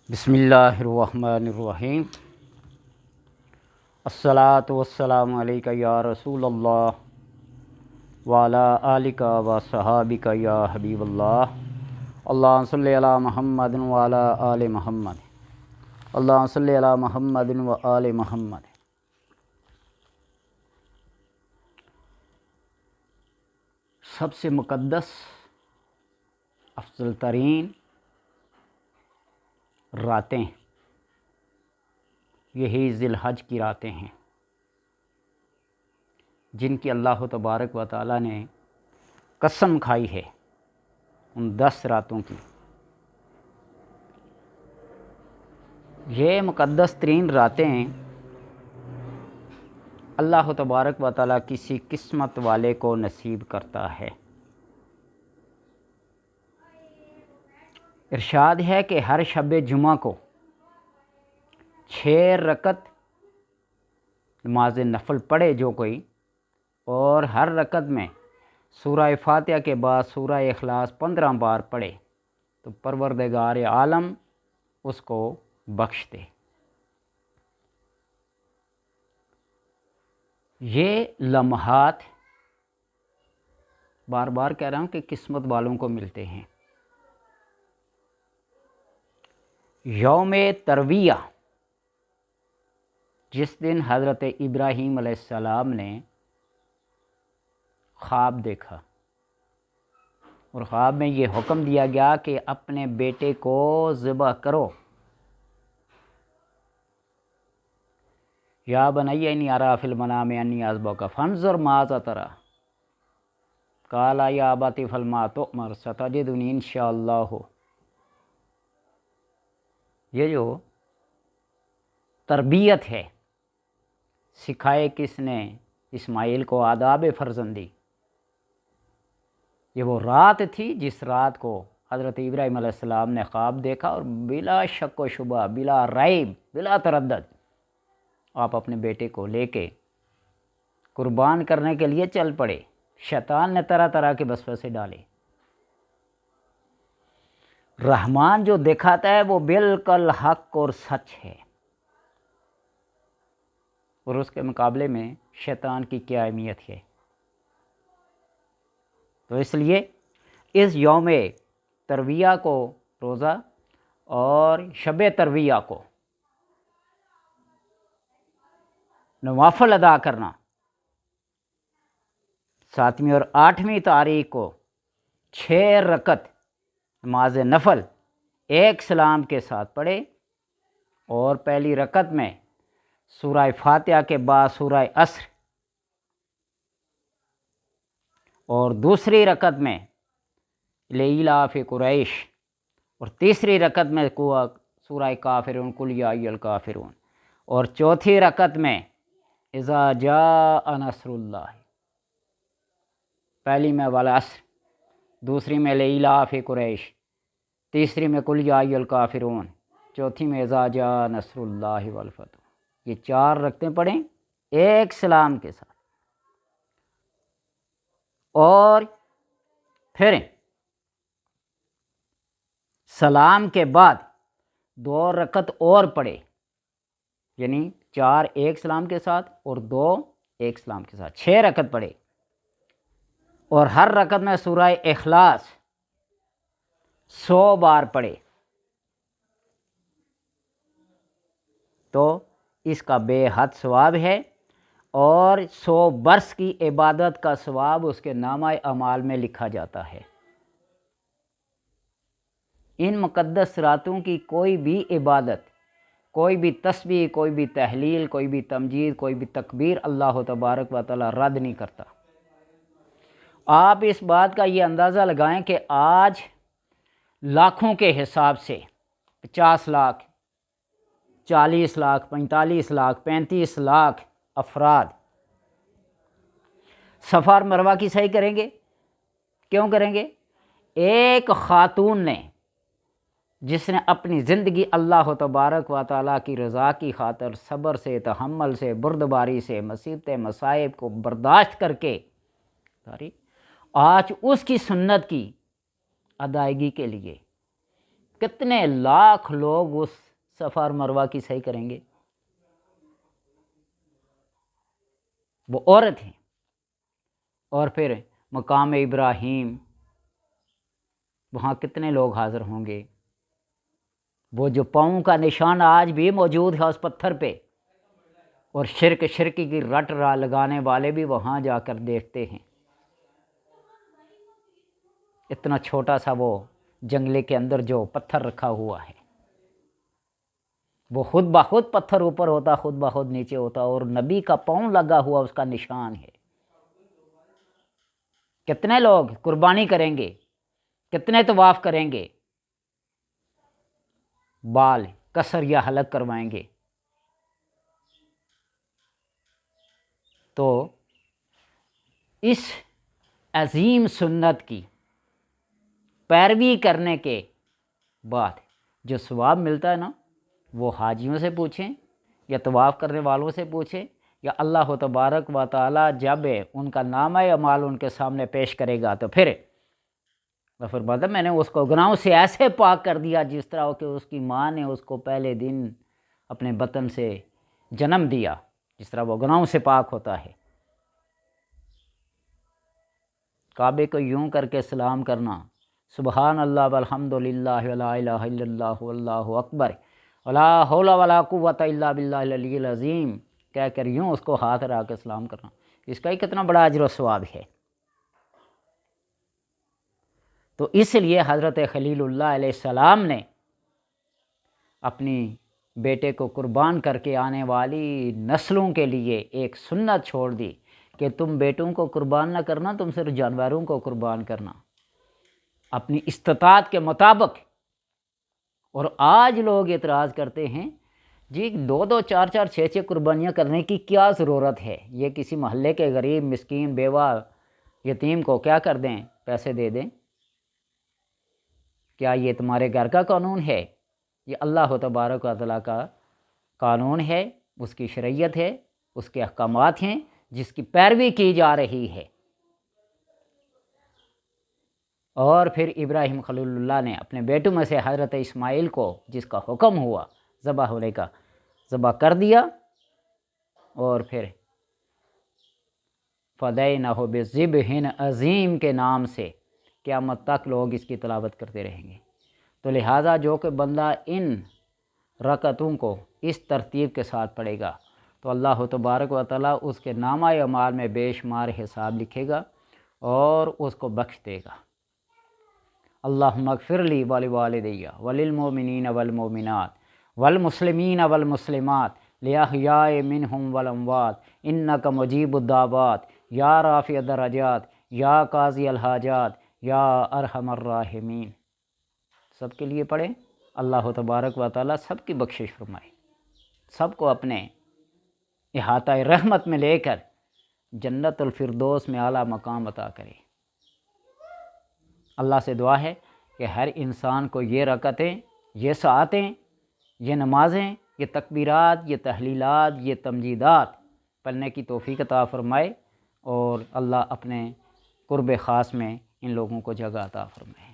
بسم اللہ الرحمن الرحیم۔ الصلاۃ والسلام علیک یا رسول اللہ وعلی آلک و صحابک یا حبیب اللہ۔ اللہم صلی علی محمد وعلی آل محمد۔ اللہم صلی علی محمد و آل محمد۔ سب سے مقدس، افضل ترین راتیں یہی ذی الحج کی راتیں ہیں، جن کی اللہ تبارک و تعالیٰ نے قسم کھائی ہے ان 10 راتوں کی۔ یہ مقدس ترین راتیں اللہ تبارک و تعالیٰ کسی قسمت والے کو نصیب کرتا ہے۔ ارشاد ہے کہ ہر شب جمعہ کو 6 رکعت نماز نفل پڑھے جو کوئی، اور ہر رکعت میں سورہ فاتحہ کے بعد سورہ اخلاص 15 بار پڑھے تو پروردگار عالم اس کو بخش دے۔ یہ لمحات بار بار کہہ رہا ہوں کہ قسمت والوں کو ملتے ہیں۔ یوم ترویہ، جس دن حضرت ابراہیم علیہ السلام نے خواب دیکھا اور خواب میں یہ حکم دیا گیا کہ اپنے بیٹے کو ذبح کرو۔ یا بنی انی اری فی المنام انی اذبحک فانظر ماذا تری قال یا ابت افعل ما تؤمر ستجدنی ان شاء اللہ۔ یہ جو تربیت ہے، سکھائے کس نے اسماعیل کو آداب فرزندی، یہ وہ رات تھی جس رات کو حضرت ابراہیم علیہ السلام نے خواب دیکھا، اور بلا شک و شبہ، بلا ریب، بلا تردد آپ اپنے بیٹے کو لے کے قربان کرنے کے لیے چل پڑے۔ شیطان نے طرح طرح کے وسوسے ڈالے۔ رحمان جو دکھاتا ہے وہ بالکل حق اور سچ ہے، اور اس کے مقابلے میں شیطان کی کیا اہمیت ہے۔ تو اس لیے اس یوم ترویہ کو روزہ اور شب ترویہ کو نوافل ادا کرنا، 7ویں اور 8ویں تاریخ کو 6 رکعت نماز نفل ایک سلام کے ساتھ پڑھے، اور پہلی رکعت میں سورہ فاتحہ کے بعد سورہ عصر، اور دوسری رکعت میں لإلاف قریش، اور تیسری رکعت میں سورہ کافرون قل یا ایھا الکافرون، اور چوتھی رکعت میں اذا جاء نصر اللہ۔ پہلی میں والعصر، دوسری میں لإلاف قریش، تیسری میں قل یا ایھا الکافرون، چوتھی میں اذا جاء نصر اللہ والفتح۔ یہ 4 رکعتیں پڑھیں ایک سلام کے ساتھ، اور پھر سلام کے بعد 2 رکعت اور پڑھے، یعنی 4 ایک سلام کے ساتھ اور 2 ایک سلام کے ساتھ، 6 رکعت پڑھے، اور ہر رکعت میں سورہ اخلاص 100 بار پڑھے، تو اس کا بے حد ثواب ہے، اور 100 برس کی عبادت کا ثواب اس کے نامہ اعمال میں لکھا جاتا ہے۔ ان مقدس راتوں کی کوئی بھی عبادت، کوئی بھی تسبیح، کوئی بھی تحلیل، کوئی بھی تمجید، کوئی بھی تکبیر اللہ تبارک و تعالی رد نہیں کرتا۔ آپ اس بات کا یہ اندازہ لگائیں کہ آج لاکھوں کے حساب سے 50 لاکھ، 40 لاکھ، 45 لاکھ، 35 لاکھ افراد صفا اور مروہ کی سعی کریں گے۔ کیوں کریں گے؟ ایک خاتون نے، جس نے اپنی زندگی اللہ تبارک و تعالیٰ کی رضا کی خاطر صبر سے، تحمل سے، بردباری سے، مصیبت مصائب کو برداشت کر کے آج اس کی سنت کی ادائیگی کے لیے کتنے لاکھ لوگ اس صفا اور مروہ کی سعی کریں گے؟ وہ عورت ہیں۔ اور پھر مقام ابراہیم، وہاں کتنے لوگ حاضر ہوں گے؟ وہ جو پاؤں کا نشان آج بھی موجود ہے اس پتھر پہ، اور شرکی کی رٹ لگانے والے بھی وہاں جا کر دیکھتے ہیں۔ اتنا چھوٹا سا وہ جنگلے کے اندر جو پتھر رکھا ہوا ہے، وہ خود بخود پتھر اوپر ہوتا، خود بخود نیچے ہوتا، اور نبی کا پاؤں لگا ہوا اس کا نشان ہے۔ کتنے لوگ قربانی کریں گے؟ کتنے طواف کریں گے؟ بال قصر یا حلق کروائیں گے؟ تو اس عظیم سنت کی پیروی کرنے کے بعد جو ثواب ملتا ہے نا، وہ حاجیوں سے پوچھیں یا طواف کرنے والوں سے پوچھیں، یا اللہ تبارک و تعالی جب ان کا نامہ اعمال ان کے سامنے پیش کرے گا تو پھر فرماتا میں نے اس کو گناہوں سے ایسے پاک کر دیا جس طرح کہ اس کی ماں نے اس کو پہلے دن اپنے بطن سے جنم دیا، جس طرح وہ گناہوں سے پاک ہوتا ہے۔ کعبے کو یوں کر کے سلام کرنا، سبحان اللہ والحمد للہ ولا الہ الا اللہ واللہ اکبر ولا حول ولا قوۃ الا باللہ العلی العظیم کہہ کر یوں اس کو ہاتھ رکھ کے سلام کرنا، اس کا ہی کتنا بڑا اجر و ثواب ہے۔ تو اس لیے حضرت خلیل اللہ علیہ السلام نے اپنی بیٹے کو قربان کر کے آنے والی نسلوں کے لیے ایک سنت چھوڑ دی کہ تم بیٹوں کو قربان نہ کرنا، تم صرف جانوروں کو قربان کرنا اپنی استطاعت کے مطابق۔ اور آج لوگ اعتراض کرتے ہیں جی 2 4 6 قربانیاں کرنے کی کیا ضرورت ہے؟ یہ کسی محلے کے غریب مسکین بیوہ یتیم کو کیا کر دیں؟ پیسے دے دیں؟ کیا یہ تمہارے گھر کا قانون ہے؟ یہ اللہ تبارک و تعالیٰ کا قانون ہے، اس کی شریعت ہے، اس کے احکامات ہیں جس کی پیروی کی جا رہی ہے۔ اور پھر ابراہیم خلیل اللہ نے اپنے بیٹوں میں سے حضرت اسماعیل کو، جس کا حکم ہوا ذبح ہونے کا، ذبح کر دیا، اور پھر فدیناہ بذبح عظیم کے نام سے قیامت تک لوگ اس کی تلاوت کرتے رہیں گے۔ تو لہٰذا جو کہ بندہ ان رکعتوں کو اس ترتیب کے ساتھ پڑھے گا تو اللہ تبارک و تعالیٰ اس کے نامہ اعمال میں بے شمار حساب لکھے گا اور اس کو بخش دے گا۔ اللہم اغفر لی ولوالدی وللمؤمنین والمؤمنات والمسلمین والمسلمات الاحیاء منہم والاموات انک مجیب الدعوات یا رافع الدرجات یا قاضی الحاجات یا ارحم الراحمین۔ سب کے لیے پڑھیں، اللہ تبارک و تعالیٰ سب کی بخشش فرمائے، سب کو اپنے احاطہ رحمت میں لے کر جنت الفردوس میں اعلیٰ مقام عطا کرے۔ اللہ سے دعا ہے کہ ہر انسان کو یہ رکعتیں، یہ ساعتیں، یہ نمازیں، یہ تکبیرات، یہ تحلیلات، یہ تمجیدات پڑھنے کی توفیق عطا فرمائے، اور اللہ اپنے قرب خاص میں ان لوگوں کو جگہ عطا فرمائے۔